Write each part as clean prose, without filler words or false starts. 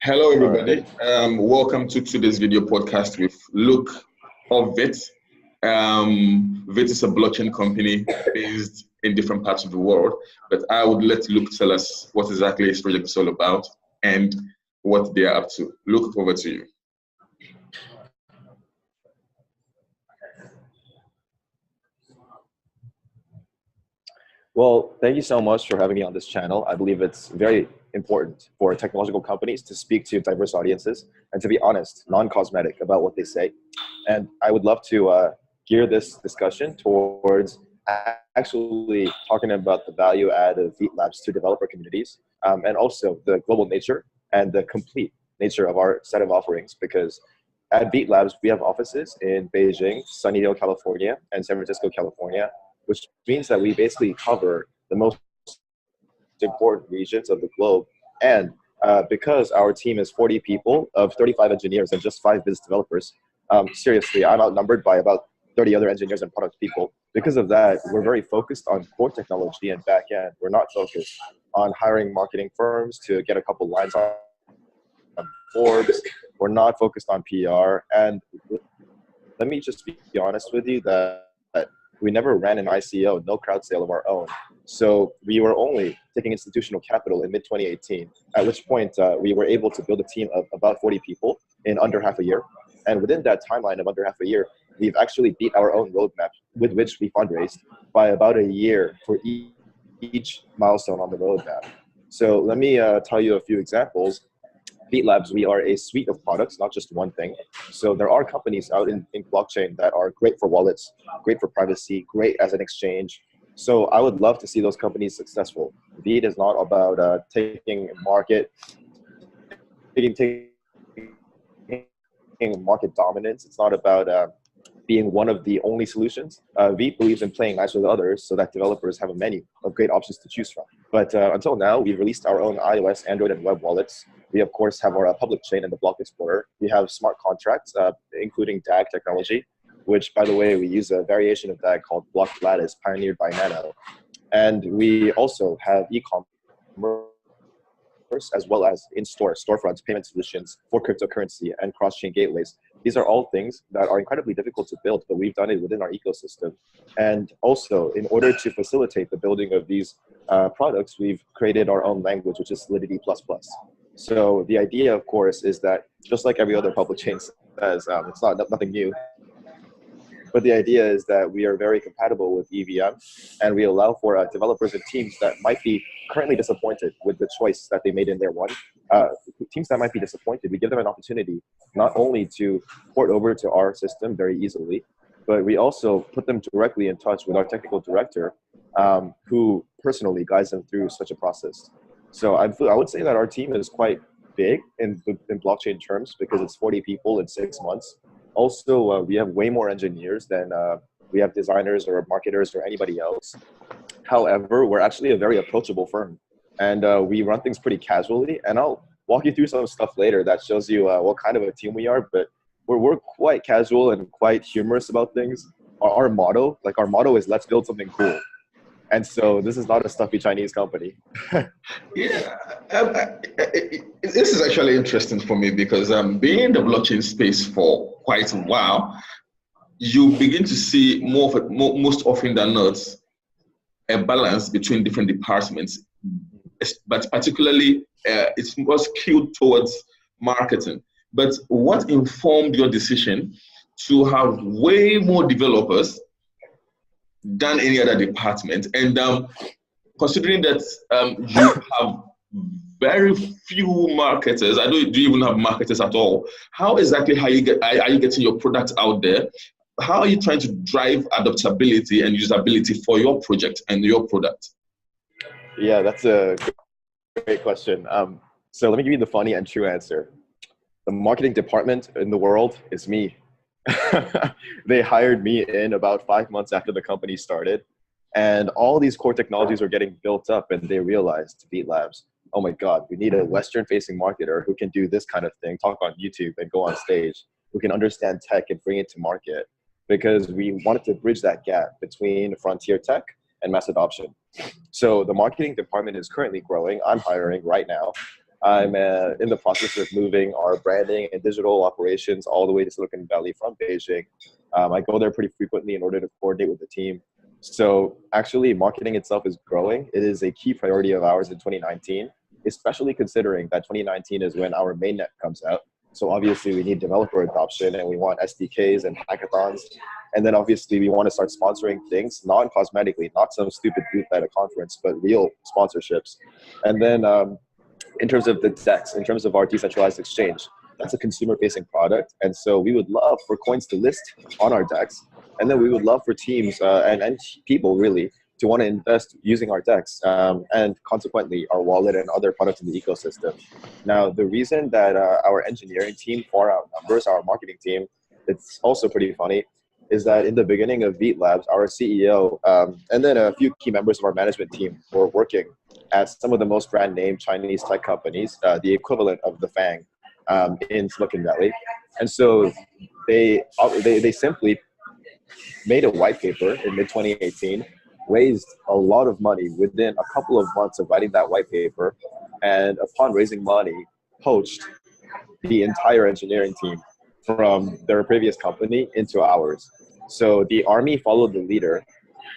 Hello, All everybody. right. Welcome to today's video podcast with Luke of Vite. Vite is a blockchain company based in different parts of the world, but I would let Luke tell us what exactly his project is all about and what they are up to. Luke, over to you. Well, thank you so much for having me on this channel. I believe it's very important for technological companies to speak to diverse audiences and to be honest, non-cosmetic about what they say. And I would love to gear this discussion towards actually talking about the value add of Vite Labs to developer communities, and also the global nature and the complete nature of our set of offerings. Because at Vite Labs, we have offices in Beijing, Sunnyvale, California, and San Francisco, California, which means that we basically cover the most important regions of the globe. And because our team is 40 people of 35 engineers and just 5 business developers, seriously, I'm outnumbered by about 30 other engineers and product people. Because of that, we're very focused on core technology and back end. We're not focused on hiring marketing firms to get a couple lines on Forbes. We're not focused on PR. And let me just be honest with you that we never ran an ICO, no crowd sale of our own. So we were only taking institutional capital in mid-2018, at which point we were able to build a team of about 40 people in under half a year. And within that timeline of under half a year, we've actually beat our own roadmap with which we fundraised by about a year for each milestone on the roadmap. So let me tell you a few examples. Vite Labs, we are a suite of products, not just one thing. So there are companies out in blockchain that are great for wallets, great for privacy, great as an exchange. So I would love to see those companies successful. Vite is not about taking market dominance. It's not about being one of the only solutions. Vite believes in playing nice with others so that developers have a menu of great options to choose from. But until now, we've released our own iOS, Android, and web wallets. We, of course, have our public chain and the Block Explorer. We have smart contracts, including DAG technology, which, by the way, we use a variation of DAG called Block Lattice, pioneered by Nano. And we also have e-commerce as well as in-store storefronts, payment solutions for cryptocurrency and cross-chain gateways. These are all things that are incredibly difficult to build, but we've done it within our ecosystem. And also, in order to facilitate the building of these products, we've created our own language, which is Solidity++. So the idea, of course, is that just like every other public chain says, it's nothing new. But the idea is that we are very compatible with EVM, and we allow for developers and teams that might be currently disappointed with the choice that they made in their one. Teams that might be disappointed, we give them an opportunity not only to port over to our system very easily, but we also put them directly in touch with our technical director, who personally guides them through such a process. So I would say that our team is quite big in blockchain terms because it's 40 people in 6 months. Also, we have way more engineers than we have designers or marketers or anybody else. However, we're actually a very approachable firm, and we run things pretty casually. And I'll walk you through some stuff later that shows you what kind of a team we are. But we're quite casual and quite humorous about things. Our motto is "Let's build something cool." And so this is not a stuffy Chinese company. Yeah, this is actually interesting for me because being in the blockchain space for quite a while, you begin to see most often than not, a balance between different departments, but particularly it's more skewed towards marketing. But what informed your decision to have way more developers than any other department? And considering that you have very few marketers, do you even have marketers at all? How exactly are you getting your product out there? How are you trying to drive adaptability and usability for your project and your product? Yeah, that's a great question. So let me give you the funny and true answer. The marketing department in the world is me. They hired me in about 5 months after the company started, and all these core technologies were getting built up, and they realized, Vite Labs, oh my God, we need a Western-facing marketer who can do this kind of thing, talk on YouTube and go on stage, who can understand tech and bring it to market, because we wanted to bridge that gap between frontier tech and mass adoption. So the marketing department is currently growing. I'm hiring right now. I'm in the process of moving our branding and digital operations all the way to Silicon Valley from Beijing. I go there pretty frequently in order to coordinate with the team. So actually, marketing itself is growing. It is a key priority of ours in 2019, especially considering that 2019 is when our mainnet comes out. So obviously, we need developer adoption, and we want SDKs and hackathons. And then obviously, we want to start sponsoring things non-cosmetically, not some stupid booth at a conference, but real sponsorships. And then in terms of the DEX, in terms of our decentralized exchange, that's a consumer-facing product. And so we would love for coins to list on our DEX. And then we would love for teams and people really to want to invest using our DEX and consequently our wallet and other products in the ecosystem. Now, the reason that our engineering team far outnumbers our marketing team, it's also pretty funny, is that in the beginning of Vite Labs, our CEO and then a few key members of our management team were working at some of the most brand name Chinese tech companies, the equivalent of the FANG in Silicon Valley. And so they simply made a white paper in mid-2018, raised a lot of money within a couple of months of writing that white paper, and upon raising money, poached the entire engineering team from their previous company into ours. So the army followed the leader.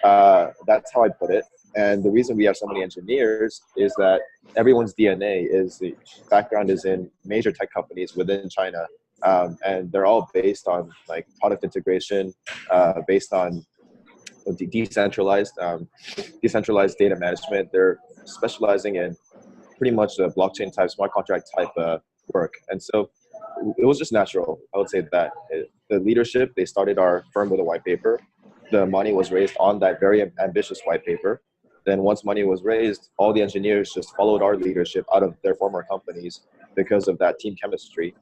That's how I put it. And the reason we have so many engineers is that everyone's DNA is the background is in major tech companies within China. And they're all based on like product integration, based on decentralized data management. They're specializing in pretty much the blockchain type, smart contract type work. And so it was just natural. I would say that the leadership, they started our firm with a white paper. The money was raised on that very ambitious white paper. Then once money was raised, all the engineers just followed our leadership out of their former companies because of that team chemistry.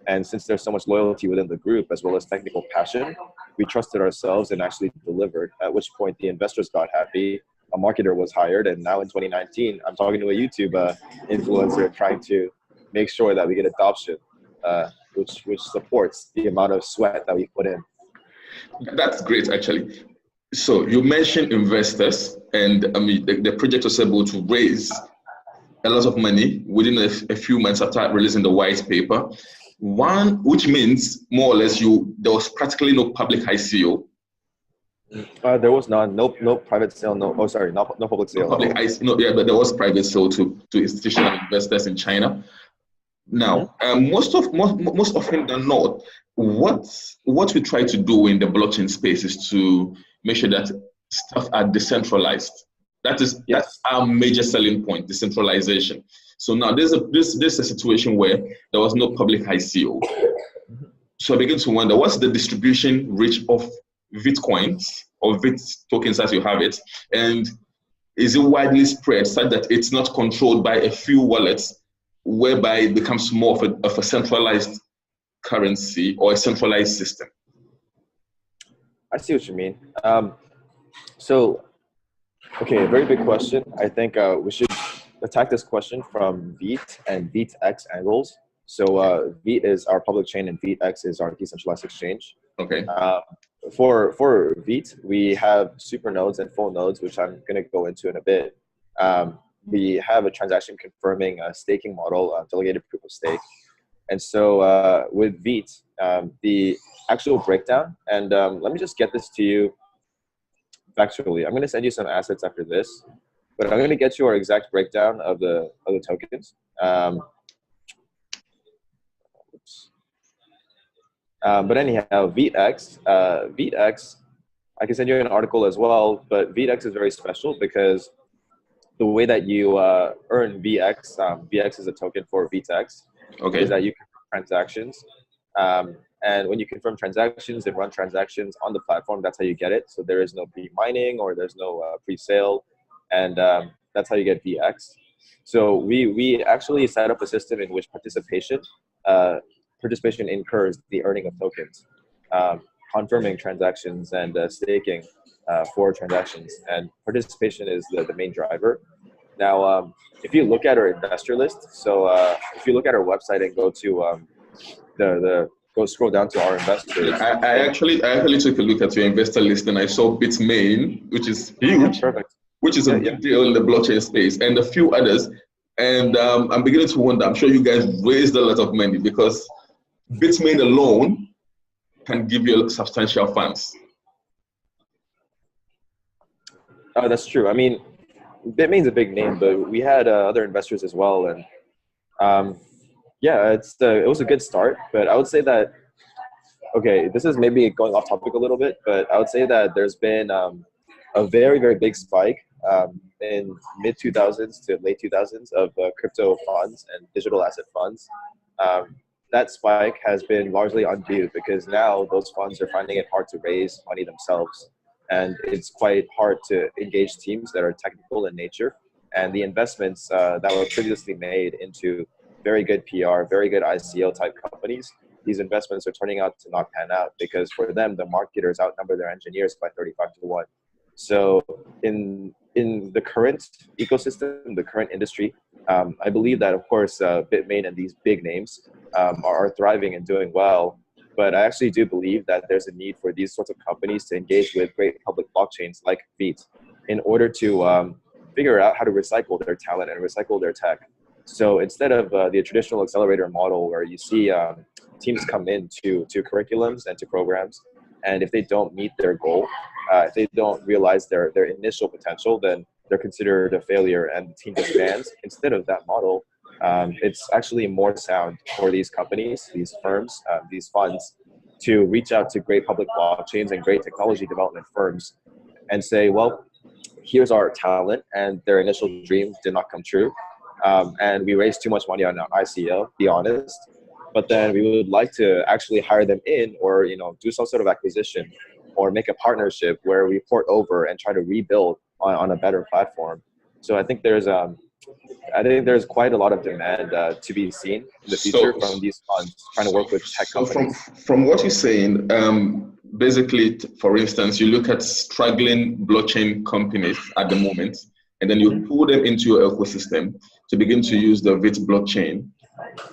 And since there's so much loyalty within the group, as well as technical passion, we trusted ourselves and actually delivered, at which point the investors got happy. A marketer was hired. And now in 2019, I'm talking to a YouTube influencer trying to make sure that we get adoption, which supports the amount of sweat that we put in. That's great, actually. So you mentioned investors, and I mean the project was able to raise a lot of money within a few months after releasing the white paper. One, which means more or less there was practically no public ICO. There was none. No private sale. No public sale. Public ICO. Yeah, but there was private sale to institutional investors in China. Now, most often than not, what we try to do in the blockchain space is to make sure that stuff are decentralized. That's our major selling point, decentralization. So now there's a situation where there was no public ICO. So I begin to wonder, what's the distribution reach of Bitcoins or Vite tokens as you have it, and is it widely spread such that it's not controlled by a few wallets, whereby it becomes more of a centralized currency or a centralized system? I see what you mean. Okay, a very big question. I think we should attack this question from Vite and ViteX angles. So Vite is our public chain and ViteX is our decentralized exchange. Okay. For Vite, we have super nodes and full nodes, which I'm going to go into in a bit. We have a transaction confirming a staking model, delegated proof of stake. And so with Vite, the actual breakdown, and let me just get this to you factually. I'm going to send you some assets after this, but I'm going to get you our exact breakdown of the tokens. But anyhow, ViteX, I can send you an article as well, but ViteX is very special because the way that you earn VX, VX is a token for ViteX, okay, is that you confirm transactions. And when you confirm transactions and run transactions on the platform, that's how you get it. So there is no pre-mining or there's no pre-sale, and that's how you get VX. So we actually set up a system in which participation incurs the earning of tokens, confirming transactions and staking for transactions, and participation is the main driver. Now, if you look at our investor list, so if you look at our website and go to go scroll down to our investors. I actually took a look at your investor list and I saw Bitmain, which is huge, perfect, which is a big deal in the blockchain space, and a few others. And I'm beginning to wonder, I'm sure you guys raised a lot of money because Bitmain alone can give you substantial funds. Oh, that's true. I mean, Bitmain's a big name, but we had other investors as well. And yeah, it was a good start, but I would say that, okay, this is maybe going off topic a little bit, but I would say that there's been a very, very big spike in mid 2000s to late 2000s of crypto funds and digital asset funds. That spike has been largely undue because now those funds are finding it hard to raise money themselves. And it's quite hard to engage teams that are technical in nature. And the investments that were previously made into very good PR, very good ICO type companies, these investments are turning out to not pan out because for them, the marketers outnumber their engineers by 35-1. So in the current ecosystem, the current industry, I believe that, of course, Bitmain and these big names are thriving and doing well. But I actually do believe that there's a need for these sorts of companies to engage with great public blockchains like Vite in order to figure out how to recycle their talent and recycle their tech. So instead of the traditional accelerator model where you see teams come into curriculums and to programs, and if they don't meet their goal, if they don't realize their initial potential, then they're considered a failure and the team disbands. Instead of that model, it's actually more sound for these companies, these firms, these funds to reach out to great public blockchains and great technology development firms and say, well, here's our talent and their initial dreams did not come true. And we raised too much money on our ICO, be honest. But then we would like to actually hire them in or, do some sort of acquisition or make a partnership where we port over and try to rebuild on a better platform. So I think there's quite a lot of demand to be seen in the future from these funds trying to work with tech companies. From what you're saying, basically, for instance, you look at struggling blockchain companies at the moment, and then you pull them into your ecosystem to begin to use the Vite blockchain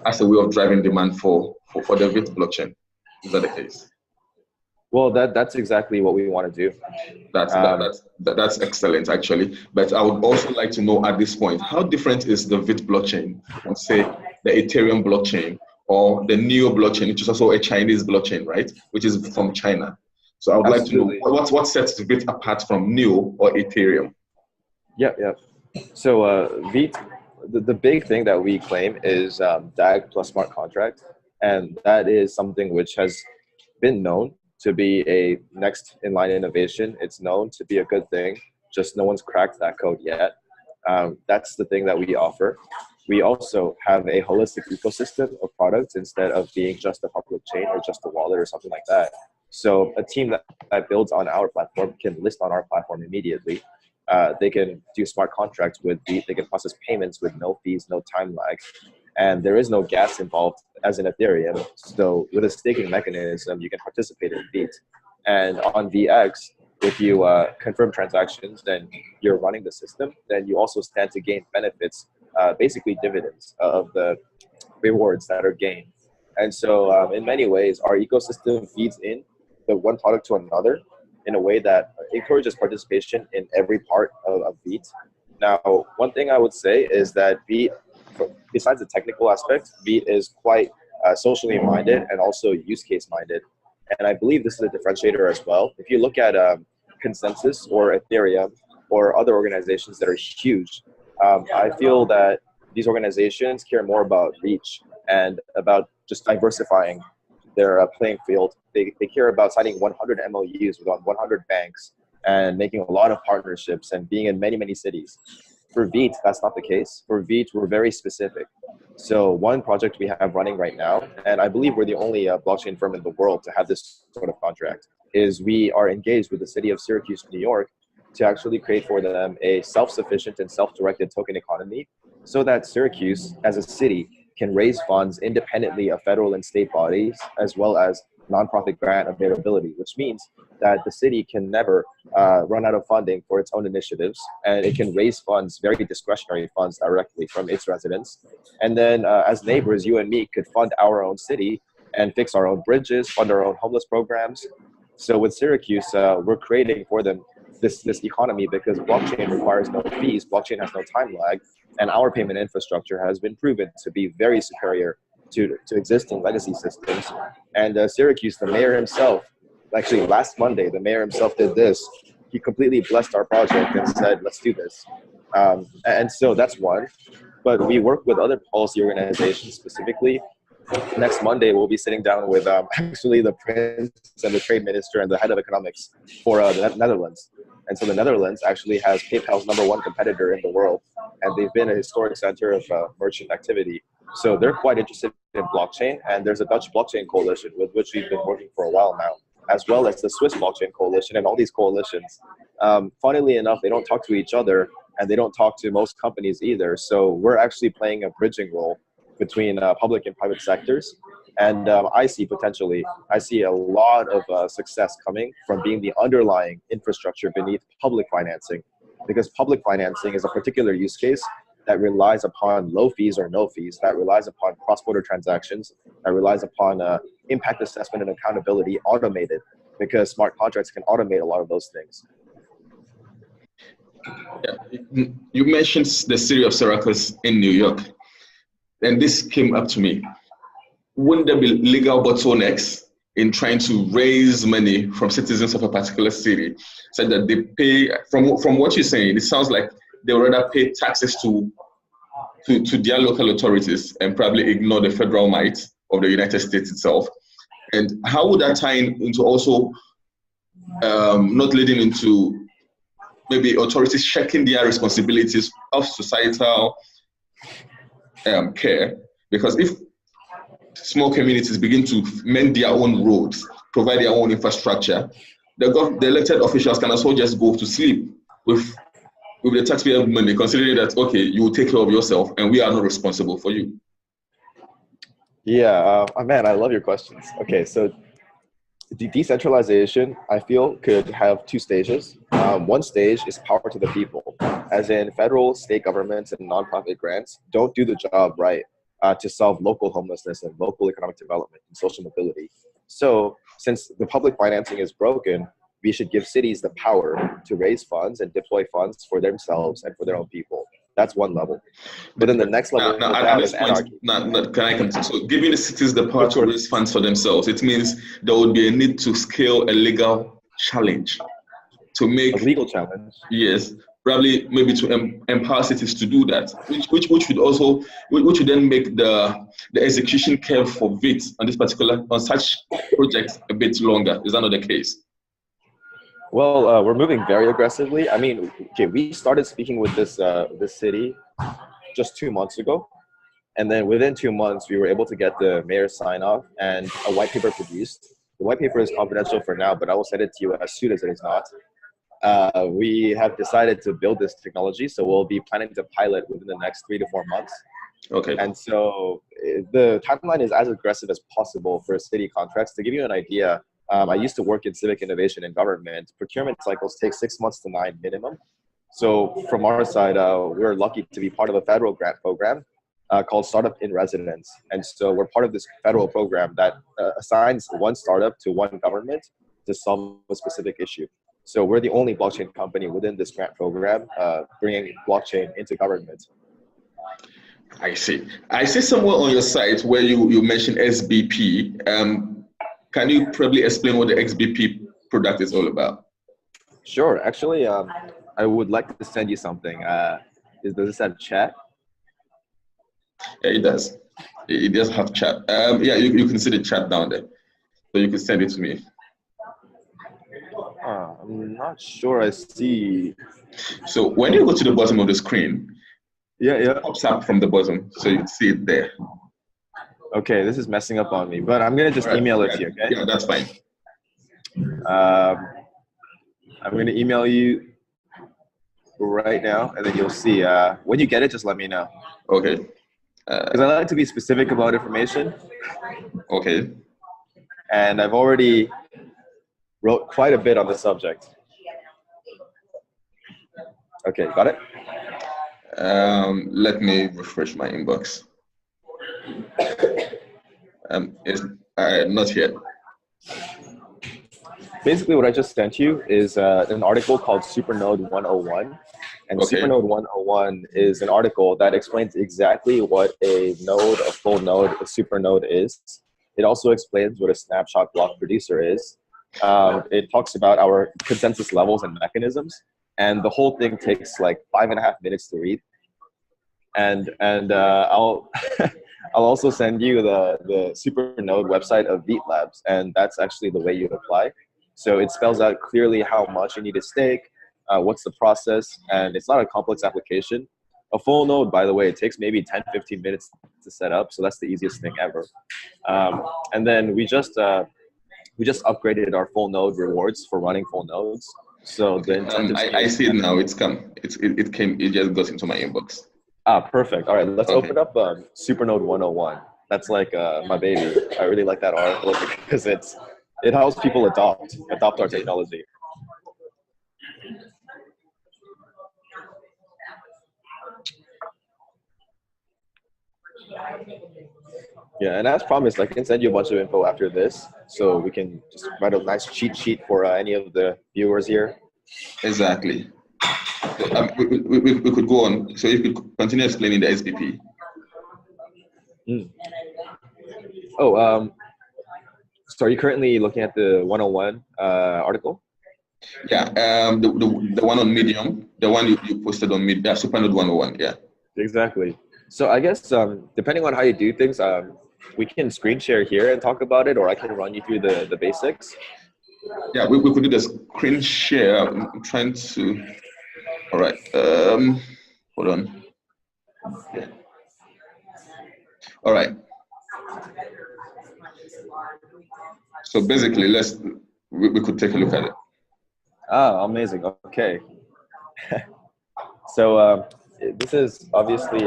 as a way of driving demand for the Vite blockchain. Is that the case? Well, that's exactly what we want to do. That's excellent, actually. But I would also like to know at this point, how different is the Vite blockchain from, say, the Ethereum blockchain or the Neo blockchain, which is also a Chinese blockchain, right? Which is from China. So I would like to know what sets Vite apart from Neo or Ethereum. Yeah. So Vite, the big thing that we claim is DAG plus smart contract, and that is something which has been known to be a next in line innovation. It's known to be a good thing, just no one's cracked that code yet. That's the thing that we offer. We also have a holistic ecosystem of products instead of being just a public chain or just a wallet or something like that. So a team that builds on our platform can list on our platform immediately. They can do smart contracts with Vite. They can process payments with no fees, no time lag. And there is no gas involved as in Ethereum. So with a staking mechanism, you can participate in Vite. And on VX, if you confirm transactions, then you're running the system. Then you also stand to gain benefits, basically dividends of the rewards that are gained. And so in many ways, our ecosystem feeds in the one product to another in a way that encourages participation in every part of Vite. Now, one thing I would say is that Vite, besides the technical aspect, Vite is quite socially minded and also use case minded. And I believe this is a differentiator as well. If you look at Consensus or Ethereum or other organizations that are huge, I feel that these organizations care more about reach and about just diversifying their playing field. They care about signing 100 MOUs with 100 banks and making a lot of partnerships and being in many, many cities. For Vite, that's not the case. For Vite, we're very specific. So one project we have running right now, and I believe we're the only blockchain firm in the world to have this sort of contract, is we are engaged with the city of Syracuse, New York, to actually create for them a self-sufficient and self-directed token economy so that Syracuse, as a city, can raise funds independently of federal and state bodies, as well as nonprofit grant availability, which means that the city can never run out of funding for its own initiatives, and it can raise funds, very discretionary funds, directly from its residents. And then as neighbors, you and me could fund our own city and fix our own bridges, fund our own homeless programs. So with Syracuse, we're creating for them this economy because blockchain requires no fees, blockchain has no time lag, And our payment infrastructure has been proven to be very superior to existing legacy systems. And Syracuse, the mayor himself, actually last Monday, the mayor himself did this. He completely blessed our project and said, let's do this. And so that's one. But we work with other policy organizations specifically. Next Monday, we'll be sitting down with actually the prince and the trade minister and the head of economics for the Netherlands. And so the Netherlands actually has PayPal's #1 competitor in the world, and they've been a historic center of merchant activity. So they're quite interested in blockchain, and there's a Dutch blockchain coalition with which we've been working for a while now, as well as the Swiss blockchain coalition and all these coalitions. Funnily enough, they don't talk to each other, and they don't talk to most companies either. So we're actually playing a bridging role between public and private sectors. And I see a lot of success coming from being the underlying infrastructure beneath public financing, because public financing is a particular use case that relies upon low fees or no fees, that relies upon cross-border transactions, that relies upon impact assessment and accountability automated, because smart contracts can automate a lot of those things. Yeah. You mentioned the city of Syracuse in New York, and this came up to me. Wouldn't there be legal bottlenecks in trying to raise money from citizens of a particular city, so that they pay, from what you're saying, it sounds like they would rather pay taxes to their local authorities and probably ignore the federal might of the United States itself. And how would that tie into also not leading into maybe authorities checking their responsibilities of societal care? Because if small communities begin to mend their own roads, provide their own infrastructure, the elected officials can also just go to sleep with the taxpayer money, considering that, okay, you will take care of yourself and we are not responsible for you. Yeah, man, I love your questions. Okay, so the decentralization, I feel, could have two stages. One stage is power to the people, as in federal, state governments, and nonprofit grants don't do the job right to solve local homelessness and local economic development and social mobility. So since the public financing is broken, we should give cities the power to raise funds and deploy funds for themselves and for their own people. That's one level. But then the next level is anarchy. Can I continue? So giving the cities the power to raise funds for themselves, it means there would be a need to scale a legal challenge to make a legal challenge. Yes, probably maybe to empower cities to do that, which would then make the execution curve for Vite on such projects a bit longer. Is that not the case? Well, we're moving very aggressively. I mean, okay, we started speaking with this city just 2 months ago. And then within 2 months, we were able to get the mayor's sign off and a white paper produced. The white paper is confidential for now, but I will send it to you as soon as it is not. We have decided to build this technology, so we'll be planning to pilot within the next 3 to 4 months. Okay. And so the timeline is as aggressive as possible for city contracts. To give you an idea, I used to work in civic innovation and government. Procurement cycles take 6 months to 9 minimum. So from our side, we're lucky to be part of a federal grant program called Startup in Residence. And so we're part of this federal program that assigns one startup to one government to solve a specific issue. So we're the only blockchain company within this grant program bringing blockchain into government. I see. I see somewhere on your site where you mentioned SBP. Can you probably explain what the XBP product is all about? Sure. Actually, I would like to send you something. Does this have chat? Yeah, it does. It does have chat. Yeah, you can see the chat down there. So you can send it to me. I'm not sure I see. So when you go to the bottom of the screen, it pops up from the bottom. So you can see it there. Okay, this is messing up on me, but I'm going to just email it to you, okay? Yeah, that's fine. I'm going to email you right now, and then you'll see. When you get it, just let me know. Okay. Because I like to be specific about information. Okay. And I've already wrote quite a bit on the subject. Okay, got it? Let me refresh my inbox. It's not yet. Basically, what I just sent you is an article called Supernode 101. And Okay. Supernode 101 is an article that explains exactly what a node, a full node, a supernode is. It also explains what a snapshot block producer is. It talks about our consensus levels and mechanisms. And the whole thing takes like 5.5 minutes to read. And I'll I'll also send you the Supernode website of Vite Labs, and that's actually the way you apply. So it spells out clearly how much you need to stake, what's the process, and it's not a complex application. A full node, by the way, it takes maybe 10, 15 minutes to set up, so that's the easiest thing ever. And then we just upgraded our full node rewards for running full nodes. So Okay. the incentive I see it now. It's come. It came. It just got into my inbox. Perfect. All right, let's Okay. open up Supernode 101. That's like my baby. I really like that article because it helps people adopt our technology. Yeah, and as promised, I can send you a bunch of info after this, so we can just write a nice cheat sheet for any of the viewers here. Exactly. So, we could go on. So you could continue explaining the SBP. Oh, so are you currently looking at the 101 article? Yeah. The one on Medium, the one you posted on Medium, Supernode 101. Yeah. Exactly. So I guess depending on how you do things, we can screen share here and talk about it, or I can run you through the basics. Yeah, we could do the screen share. I'm trying to. All right. Hold on. Yeah. All right. So basically, we could take a look at it. Ah, amazing. Okay. So this is obviously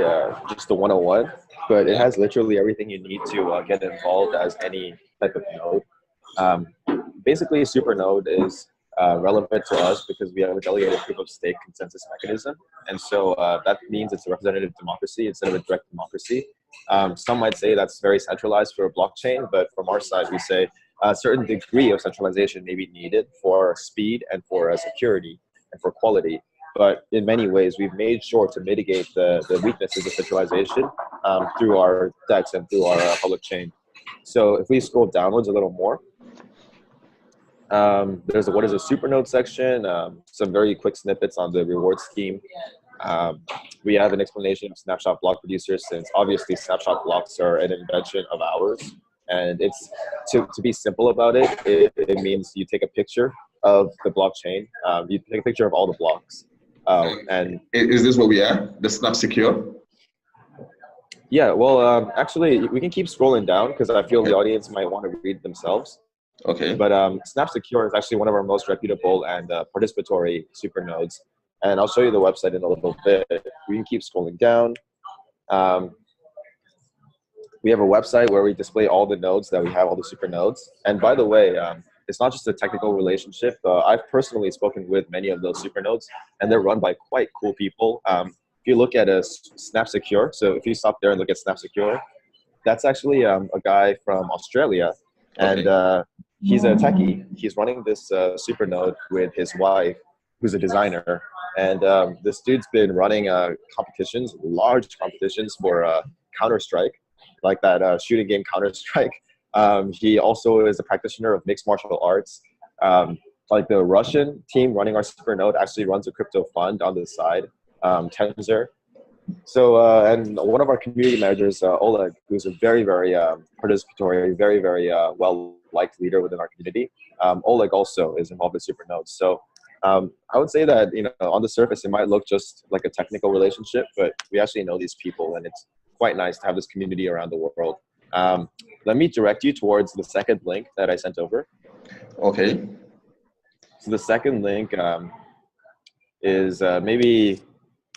just the 101, but it has literally everything you need to get involved as any type of node. Basically, a supernode is relevant to us because we have a delegated proof of stake consensus mechanism. And so that means it's a representative democracy instead of a direct democracy. Some might say that's very centralized for a blockchain, but from our side, we say a certain degree of centralization may be needed for speed and for security and for quality. But in many ways, we've made sure to mitigate the weaknesses of centralization through our DEX and through our public chain. So if we scroll downwards a little more, there's a what is a supernode section, some very quick snippets on the reward scheme. We have an explanation of snapshot block producers, since obviously snapshot blocks are an invention of ours. And it's to be simple about it, it means you take a picture of the blockchain, you take a picture of all the blocks. And is this where we are? The Snap Secure? Yeah, well, actually, we can keep scrolling down because I feel the audience might want to read themselves. Okay. But Snap Secure is actually one of our most reputable and participatory supernodes. And I'll show you the website in a little bit. We can keep scrolling down. We have a website where we display all the nodes that we have, all the supernodes. And by the way, it's not just a technical relationship. I've personally spoken with many of those supernodes, and they're run by quite cool people. If you look at a Snap Secure, so if you stop there and look at Snap Secure, that's actually a guy from Australia, and he's a techie. He's running this supernode with his wife, who's a designer. And this dude's been running competitions, large competitions for Counter-Strike, like that shooting game Counter-Strike. He also is a practitioner of mixed martial arts. Like the Russian team running our supernode actually runs a crypto fund on the side, Tensor. So, and one of our community managers, Oleg, who's a very, very participatory, very, very well-liked leader within our community. Oleg also is involved in supernodes. So I would say that, on the surface, it might look just like a technical relationship, but we actually know these people, and it's quite nice to have this community around the world. Let me direct you towards the second link that I sent over. Okay. So the second link is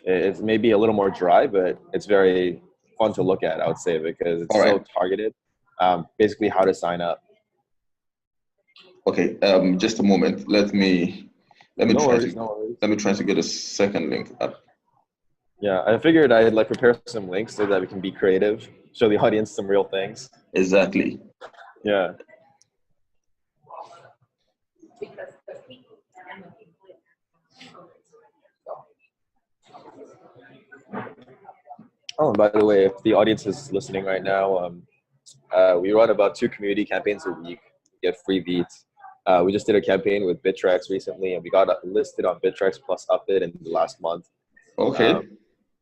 it's maybe a little more dry, but it's very fun to look at, I would say, because it's so targeted. Basically, how to sign up. Okay. Just a moment. Let me try to get a second link up. Yeah, I figured I'd prepare some links so that we can be creative, show the audience some real things. Exactly. Yeah. Oh, and by the way, if the audience is listening right now, we run about 2 community campaigns a week. We get free beats. We just did a campaign with Bittrex recently, and we got listed on Bittrex plus Upbit in the last month. Okay.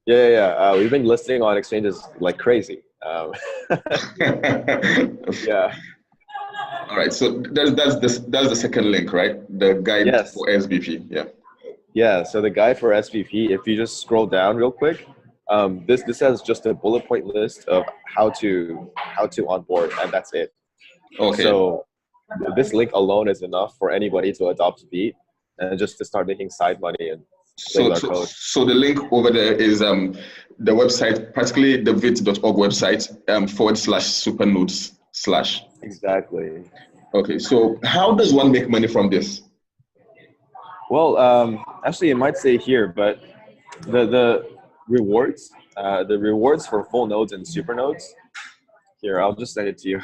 We've been listing on exchanges like crazy. Yeah. All right. So that's the second link, right? The guide Yes. for SVP. Yeah. Yeah. So the guide for SVP, if you just scroll down real quick, this has just a bullet point list of how to onboard, and that's it. Okay. So this link alone is enough for anybody to adopt Vite and just to start making side money and play with our code. So the link over there is the website, particularly the vite.org website, /supernodes/. Exactly. Okay. So how does one make money from this? Well, actually, it might say here, but the rewards for full nodes and super nodes. Here, I'll just send it to you.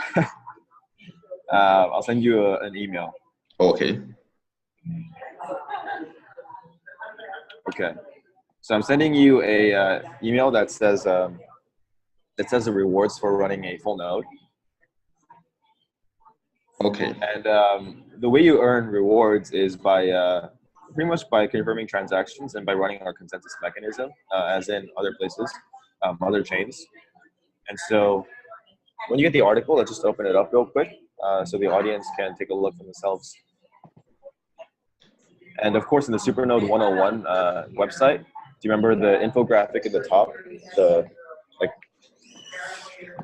I'll send you an email. Okay. Okay. So I'm sending you a email that says the rewards for running a full node. Okay. And the way you earn rewards is by pretty much by confirming transactions and by running our consensus mechanism, as in other places, other chains. And so when you get the article, let's just open it up real quick so the audience can take a look for themselves. And of course, in the Supernode 101 website, do you remember the infographic at the top,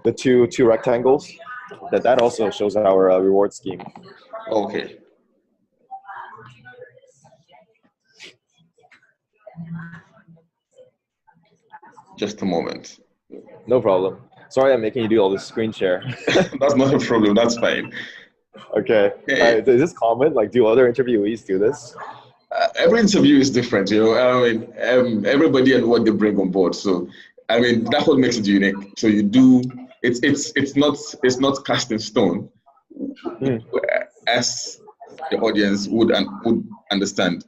the two rectangles? That also shows our reward scheme. Okay. Just a moment. No problem. Sorry, I'm making you do all this screen share. That's not a problem. That's fine. Okay. Is this common? Like, do other interviewees do this? Every interview is different, you know. I mean, everybody and what they bring on board. So, I mean, that's what makes it unique. So you do. It's not cast in stone, as the audience would understand.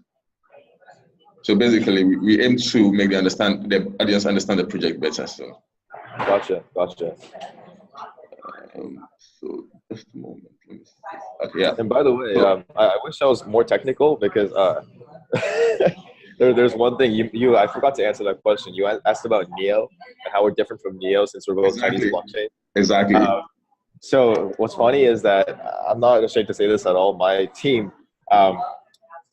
So basically, we aim to make the audience understand the project better. So. Gotcha. So just a moment. Let me see. Okay, yeah. And by the way, I wish I was more technical because there's one thing you I forgot to answer that question. You asked about Neo and how we're different from Neo since we're both Chinese blockchain. Exactly. So what's funny is that I'm not ashamed to say this at all. My team.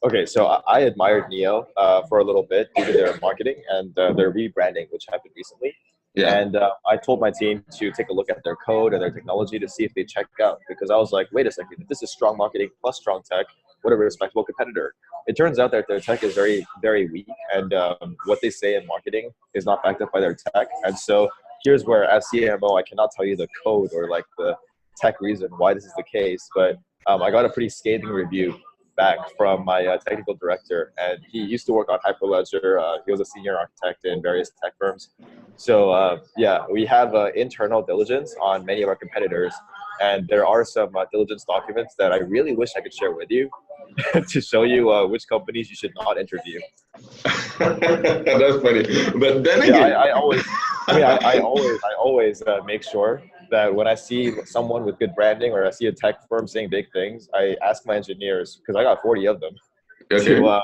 Okay, so I admired Neo for a little bit due to their marketing and their rebranding, which happened recently. Yeah. And I told my team to take a look at their code and their technology to see if they check out, because I was like, wait a second, if this is strong marketing plus strong tech, what a respectable competitor. It turns out that their tech is very, very weak, and what they say in marketing is not backed up by their tech. And so here's where, as CMO, I cannot tell you the code or like the tech reason why this is the case, but I got a pretty scathing review back from my technical director, and he used to work on Hyperledger. He was a senior architect in various tech firms. So yeah, we have internal diligence on many of our competitors, and there are some diligence documents that I really wish I could share with you to show you which companies you should not interview. That's funny, but then again, I always make sure that when I see someone with good branding or I see a tech firm saying big things, I ask my engineers, because I got 40 of them, to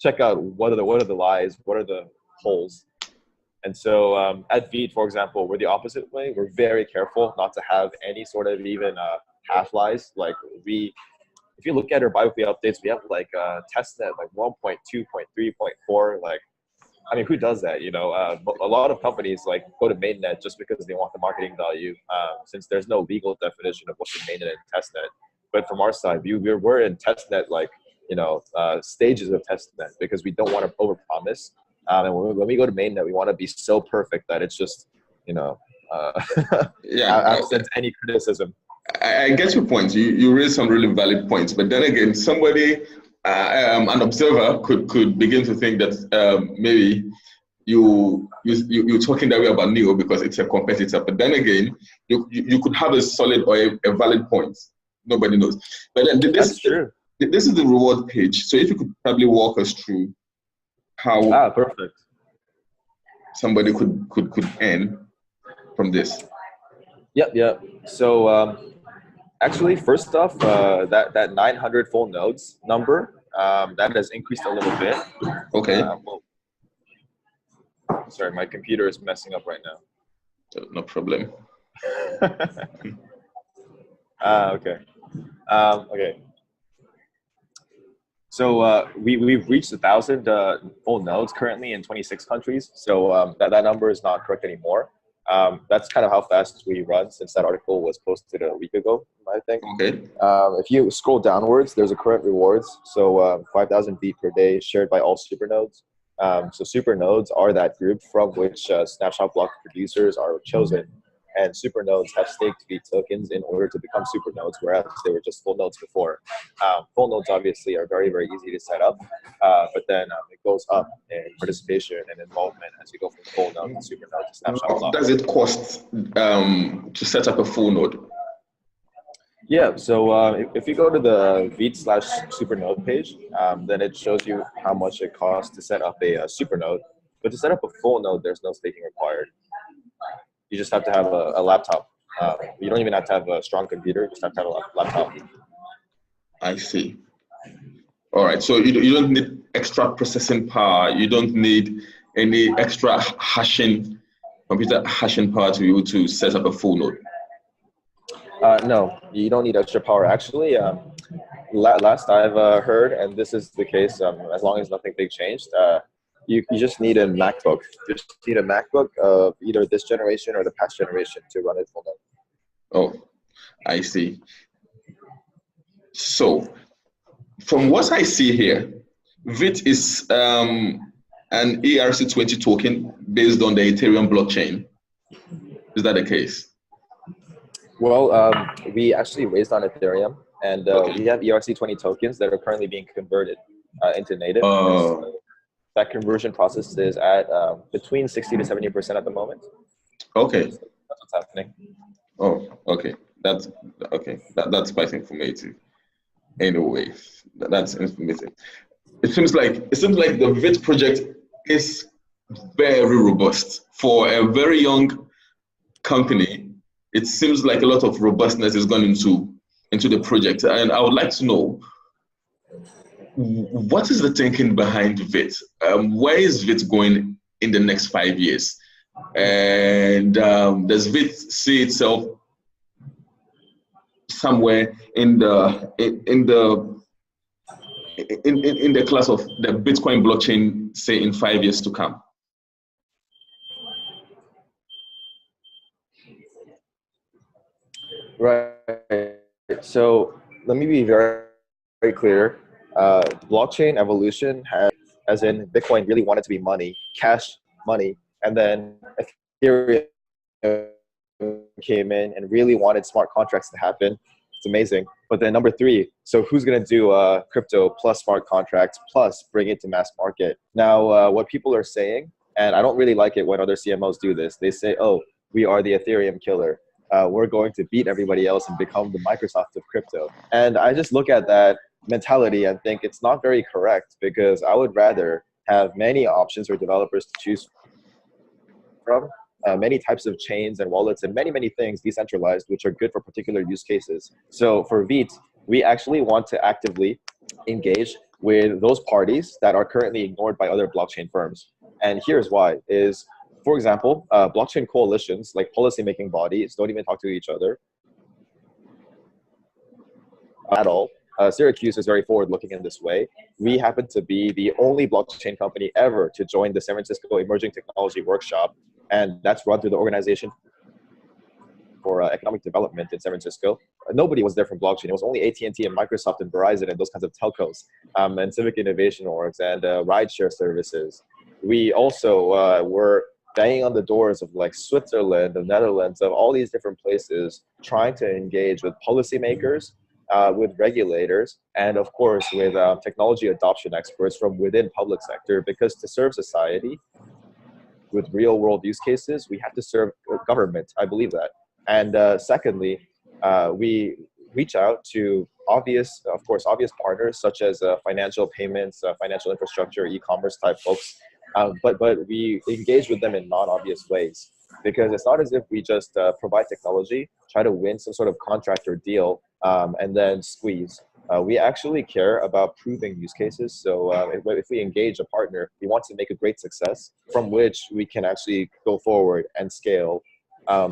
check out what are the lies, what are the holes. And so at Vite, for example, we're the opposite way. We're very careful not to have any sort of even half lies. Like if you look at our biweekly updates, we have like testnet like 1.2.3.4. Like, I mean, who does that? You know, a lot of companies like go to mainnet just because they want the marketing value, since there's no legal definition of what's a mainnet and testnet. But from our side, we're in testnet, like, you know, stages of testnet, because we don't want to overpromise. And when we go to mainnet, we want to be so perfect that it's just, you know, absent any criticism. I get your point. You raise some really valid points, but then again, somebody, an observer, could begin to think that maybe you're talking that way about Neo because it's a competitor. But then again, you could have a solid or a valid point. Nobody knows. But then that's true. This is the reward page. So if you could probably walk us through how perfect. somebody could earn from this? Yep. So actually, first off, that 900 full nodes number, that has increased a little bit. Okay. Sorry, my computer is messing up right now. No problem. Okay. Okay. So we've reached 1,000 full nodes currently in 26 countries. So that number is not correct anymore. That's kind of how fast we run since that article was posted a week ago, I think. Okay. If you scroll downwards, there's a current rewards. So 5,000 Vite per day shared by all supernodes. So supernodes are that group from which snapshot block producers are chosen. And supernodes have staked Vite tokens in order to become supernodes, whereas they were just full nodes before. Full nodes obviously are very, very easy to set up, but then it goes up in participation and involvement as you go from full node to supernode to snapshot block. What does it cost to set up a full node? Yeah, so if you go to the Vite/supernode page, then it shows you how much it costs to set up a supernode. But to set up a full node, there's no staking required. You just have to have a laptop. You don't even have to have a strong computer. You just have to have a laptop. I see. All right. So you don't need extra processing power. You don't need any extra computer hashing power to be able to set up a full node. No, you don't need extra power. Actually, last I've heard, and this is the case as long as nothing big changed, you just need a MacBook. You just need a MacBook of either this generation or the past generation to run it full node. Oh, I see. So, from what I see here, Vite is an ERC20 token based on the Ethereum blockchain. Is that the case? Well, we actually raised on Ethereum, and Okay. we have ERC20 tokens that are currently being converted into native. That conversion process is at between 60 to 70% at the moment. Okay. That's what's happening. Oh, okay. That's okay. That's quite informative. Anyway, that's informative. It seems like the Vite project is very robust for a very young company. It seems like a lot of robustness is gone into the project, and I would like to know, what is the thinking behind Vite? Where is Vite going in the next 5 years? And does Vite see itself somewhere in the class of the Bitcoin blockchain, say in 5 years to come? Right. So let me be very, very clear. Blockchain evolution has, as in Bitcoin really wanted to be money, cash money, and then Ethereum came in and really wanted smart contracts to happen. It's amazing. But then number 3, so who's going to do crypto plus smart contracts plus bring it to mass market? Now, what people are saying, and I don't really like it when other CMOs do this, they say, oh, we are the Ethereum killer. We're going to beat everybody else and become the Microsoft of crypto. And I just look at that mentality and think it's not very correct, because I would rather have many options for developers to choose from, many types of chains and wallets and many, many things decentralized, which are good for particular use cases. So for Vite, we actually want to actively engage with those parties that are currently ignored by other blockchain firms. And here's why is, for example, blockchain coalitions, like policymaking bodies, don't even talk to each other at all. Syracuse is very forward-looking in this way. We happen to be the only blockchain company ever to join the San Francisco Emerging Technology Workshop, and that's run through the Organization for Economic Development in San Francisco. Nobody was there from blockchain. It was only AT&T and Microsoft and Verizon and those kinds of telcos, and civic innovation orgs and rideshare services. We also were banging on the doors of like Switzerland, the Netherlands, of all these different places, trying to engage with policymakers, with regulators, and of course with technology adoption experts from within public sector, because to serve society with real world use cases, we have to serve government. I believe that. And secondly, we reach out to obvious partners such as financial payments, financial infrastructure, e-commerce type folks, but we engage with them in non-obvious ways. because it's not as if we just provide technology, try to win some sort of contract or deal, and then squeeze. We actually care about proving use cases. So if we engage a partner, we want to make a great success from which we can actually go forward and scale.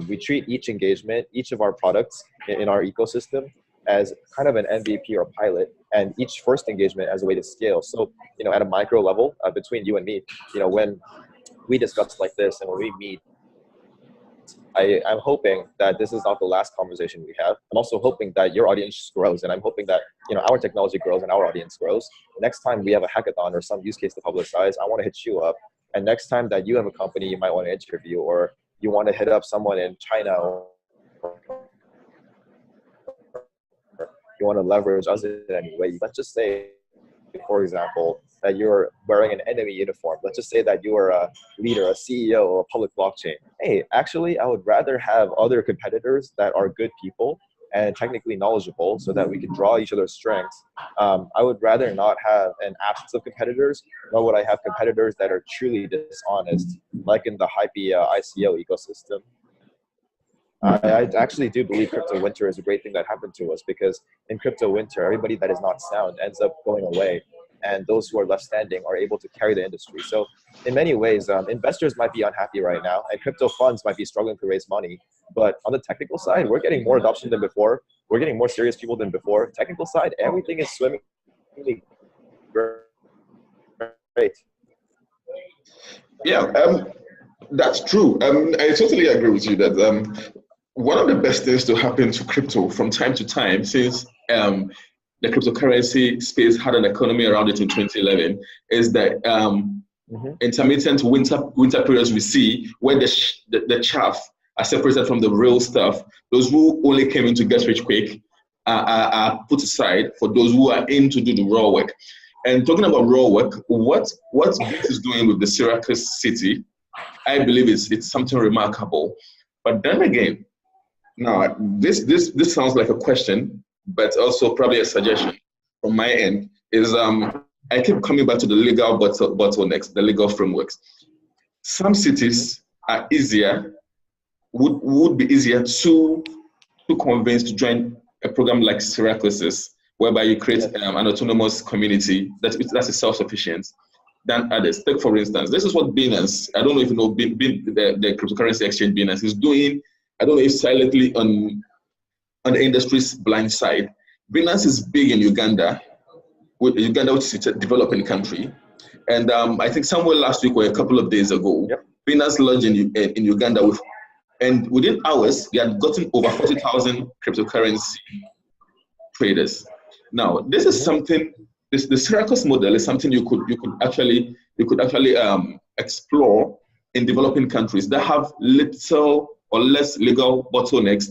We treat each engagement, each of our products in our ecosystem as kind of an MVP or pilot, and each first engagement as a way to scale. So, at a micro level, between you and me, when we discuss like this and when we meet, I'm hoping that this is not the last conversation we have. I'm also hoping that your audience grows, and I'm hoping that our technology grows and our audience grows. Next time we have a hackathon or some use case to publicize, I want to hit you up. And next time that you have a company you might want to interview, or you want to hit up someone in China, or you want to leverage us in any way, let's just say, for example, that you're wearing an enemy uniform. Let's just say that you are a leader, a CEO of a public blockchain. Hey, actually, I would rather have other competitors that are good people and technically knowledgeable so that we can draw each other's strengths. I would rather not have an absence of competitors, nor would I have competitors that are truly dishonest, like in the hypey ICO ecosystem. I actually do believe crypto winter is a great thing that happened to us, because in crypto winter, everybody that is not sound ends up going away, and those who are left standing are able to carry the industry. So in many ways, investors might be unhappy right now, and crypto funds might be struggling to raise money. But on the technical side, we're getting more adoption than before. We're getting more serious people than before. Technical side, everything is swimming great. Yeah, that's true. I totally agree with you that one of the best things to happen to crypto from time to time, since the cryptocurrency space had an economy around it in 2011, is that intermittent winter periods we see where the chaff are separated from the real stuff. Those who only came in to get rich quick are put aside for those who are in to do the raw work. And talking about raw work, what Vite is doing with the Syracuse city, I believe it's something remarkable. But then again, now this sounds like a question, but also probably a suggestion from my end. Is I keep coming back to the legal bottlenecks, the legal frameworks. Some cities are would be easier to convince to join a program like Syracuse's, whereby you create an autonomous community that's self-sufficient than others. Take for instance, this is what Binance, I don't know if you know the cryptocurrency exchange Binance is doing. I don't know if silently on the industry's blind side. Binance is big in Uganda, which is a developing country. And I think somewhere last week or a couple of days ago, Binance launched in Uganda and within hours, they had gotten over 40,000 cryptocurrency traders. Now, this is something. The Syracuse model is something you could actually explore in developing countries that have little or less legal bottlenecks,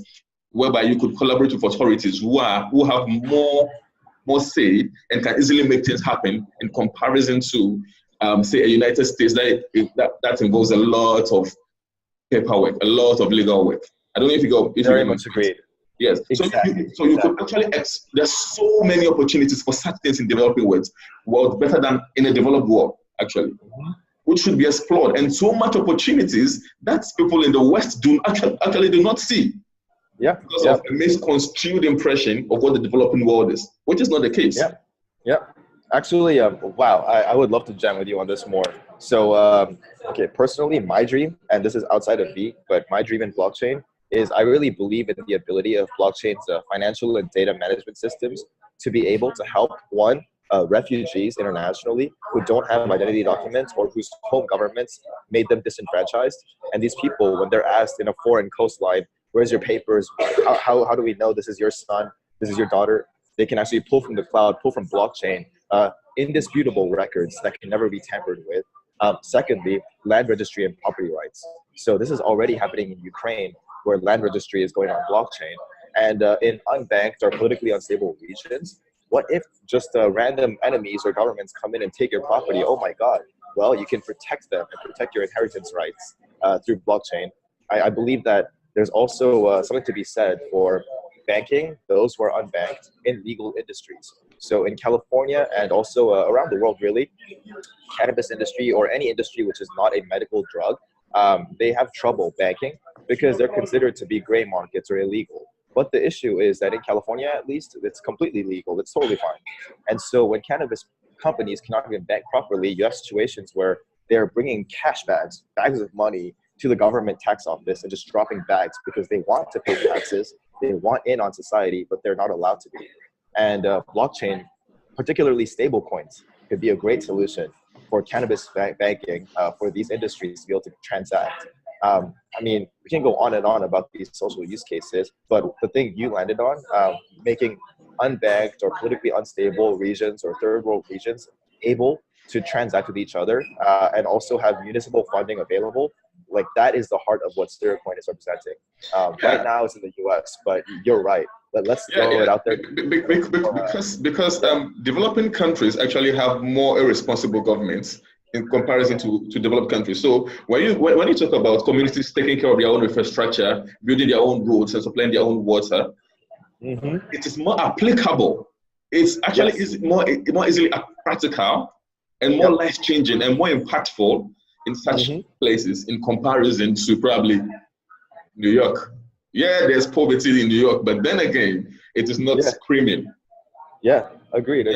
whereby you could collaborate with authorities who have more say and can easily make things happen in comparison to say a United States that involves a lot of paperwork, a lot of legal work. I don't know if you very much agreed. Yes. Exactly. So you could actually, there's so many opportunities for such things in developing world better than in a developed world, actually, which should be explored. And so much opportunities that people in the West do not see. Yeah. Because of a misconstrued impression of what the developing world is, which is not the case. Yeah. Actually, wow, I would love to jam with you on this more. So, okay, personally, my dream, and this is outside of Vite, but my dream in blockchain is I really believe in the ability of blockchain's financial and data management systems to be able to help, refugees internationally who don't have identity documents or whose home governments made them disenfranchised. And these people, when they're asked in a foreign coastline, where's your papers? How do we know this is your son? This is your daughter? They can actually pull from the cloud, pull from blockchain, indisputable records that can never be tampered with. Secondly, land registry and property rights. So this is already happening in Ukraine, where land registry is going on blockchain. And in unbanked or politically unstable regions, what if just random enemies or governments come in and take your property? Oh my God. Well, you can protect them and protect your inheritance rights through blockchain. I believe that there's also something to be said for banking those who are unbanked in legal industries. So in California and also around the world, really, cannabis industry or any industry which is not a medical drug they have trouble banking because they're considered to be gray markets or illegal. But the issue is that in California, at least, it's completely legal. It's totally fine. And so when cannabis companies cannot even bank properly, you have situations where they're bringing cash bags of money to the government tax office and just dropping bags because they want to pay taxes, they want in on society, but they're not allowed to be. And blockchain, particularly stable coins, could be a great solution for cannabis banking for these industries to be able to transact. I mean, we can go on and on about these social use cases, but the thing you landed on, making unbanked or politically unstable regions or third world regions able to transact with each other and also have municipal funding available, like that is the heart of what stablecoin is representing. Right now it's in the US, but you're right. Let's throw it out there. Because developing countries actually have more irresponsible governments in comparison to developed countries. So when you talk about communities taking care of their own infrastructure, building their own roads and supplying their own water, it is more applicable. It's actually more easily practical and more life-changing and more impactful in such places in comparison to probably New York. Yeah, there's poverty in New York, but then again, it is not screaming. Yeah, agreed.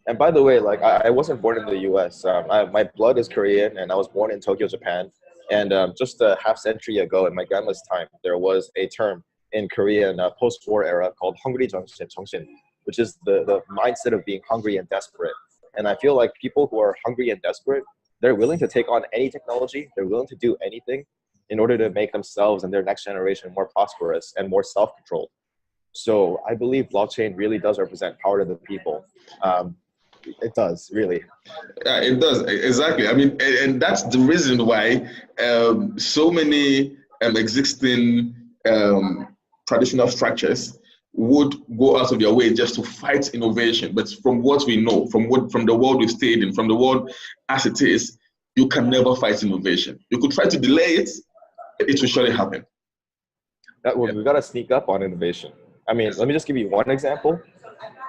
And by the way, like I wasn't born in the US. My blood is Korean and I was born in Tokyo, Japan. And just a half century ago in my grandma's time, there was a term in Korean post-war era called hungry 정신, which is the mindset of being hungry and desperate. And I feel like people who are hungry and desperate, they're willing to take on any technology. They're willing to do anything in order to make themselves and their next generation more prosperous and more self-controlled. So I believe blockchain really does represent power to the people. It does, really. It does, exactly. I mean, and that's the reason why so many existing traditional structures would go out of their way just to fight innovation. But from what we know, from the world we've stayed in, from the world as it is, you can never fight innovation. You could try to delay it, but it will surely happen. We've got to sneak up on innovation. I mean, let me just give you one example.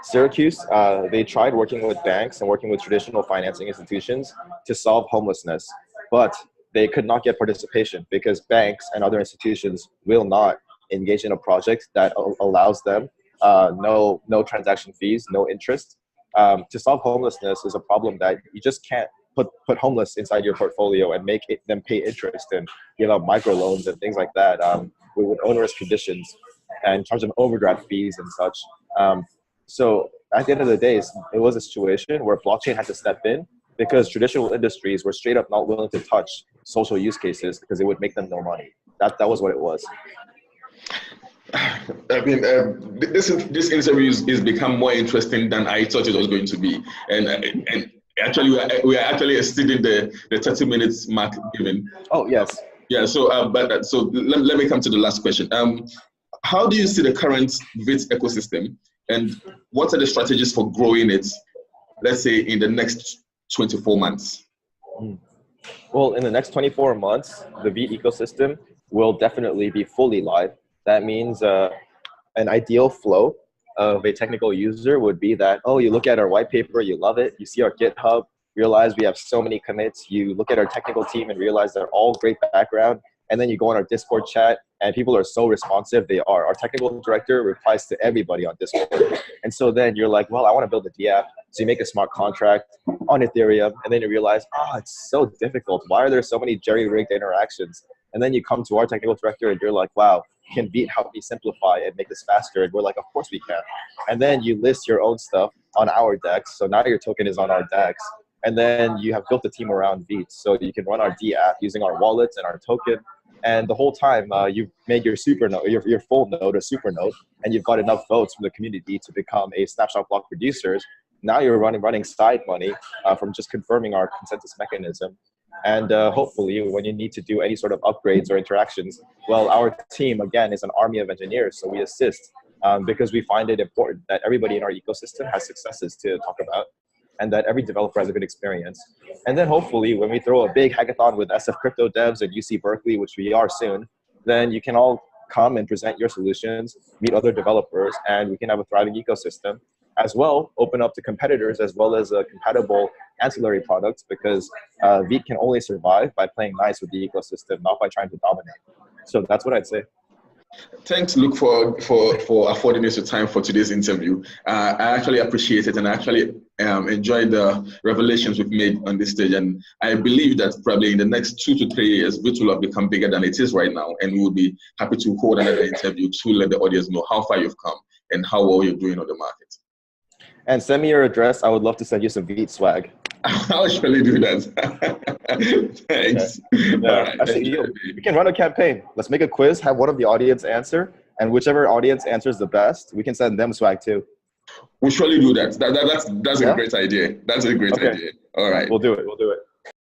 Syracuse, they tried working with banks and working with traditional financing institutions to solve homelessness, but they could not get participation because banks and other institutions will not engage in a project that allows them no transaction fees, no interest. To solve homelessness is a problem that you just can't put homeless inside your portfolio and make them pay interest and give out microloans and things like that with onerous conditions and charge them overdraft fees and such. So at the end of the day, it was a situation where blockchain had to step in because traditional industries were straight up not willing to touch social use cases because it would make them no money. That was what it was. I mean, this interview is become more interesting than I thought it was going to be, and actually we are actually exceeding the 30 minutes mark given. Oh yes. Yeah. So, so let me come to the last question. How do you see the current Vite ecosystem, and what are the strategies for growing it? Let's say in the next 24 months. Well, in the next 24 months, the Vite ecosystem will definitely be fully live. That means an ideal flow of a technical user would be that, oh, you look at our white paper, you love it, you see our GitHub, realize we have so many commits, you look at our technical team and realize they're all great background, and then you go on our Discord chat and people are so responsive. Our technical director replies to everybody on Discord. And so then you're like, well, I want to build a DApp. So you make a smart contract on Ethereum, and then you realize, it's so difficult. Why are there so many jerry-rigged interactions? And then you come to our technical director and you're like, wow, can Vite help me simplify and make this faster? And we're like, of course we can. And then you list your own stuff on our DEX. So now your token is on our DEX. And then you have built a team around Vite. So you can run our DApp using our wallets and our token. And the whole time you've made your super node, your full node a super node, and you've got enough votes from the community to become a snapshot block producers. Now you're running side money from just confirming our consensus mechanism. And hopefully when you need to do any sort of upgrades or interactions, well, our team, again, is an army of engineers. So we assist because we find it important that everybody in our ecosystem has successes to talk about and that every developer has a good experience. And then hopefully when we throw a big hackathon with SF Crypto devs at UC Berkeley, which we are soon, then you can all come and present your solutions, meet other developers, and we can have a thriving ecosystem. as well open up to competitors as well as compatible ancillary products, because Vite can only survive by playing nice with the ecosystem, not by trying to dominate. So that's what I'd say. Thanks, Luke, for affording us your time for today's interview. I actually appreciate it, and I actually enjoyed the revelations we've made on this stage. And I believe that probably in the next 2 to 3 years, Vite will have become bigger than it is right now. And we will be happy to hold another interview to let the audience know how far you've come and how well you're doing on the market. And send me your address. I would love to send you some Vite swag. I'll surely do that. Thanks. Okay. Yeah. All right. Actually, we can run a campaign. Let's make a quiz, have one of the audience answer, and whichever audience answers the best, we can send them swag too. We'll surely do that. That's a great idea. That's a great idea. All right. We'll do it.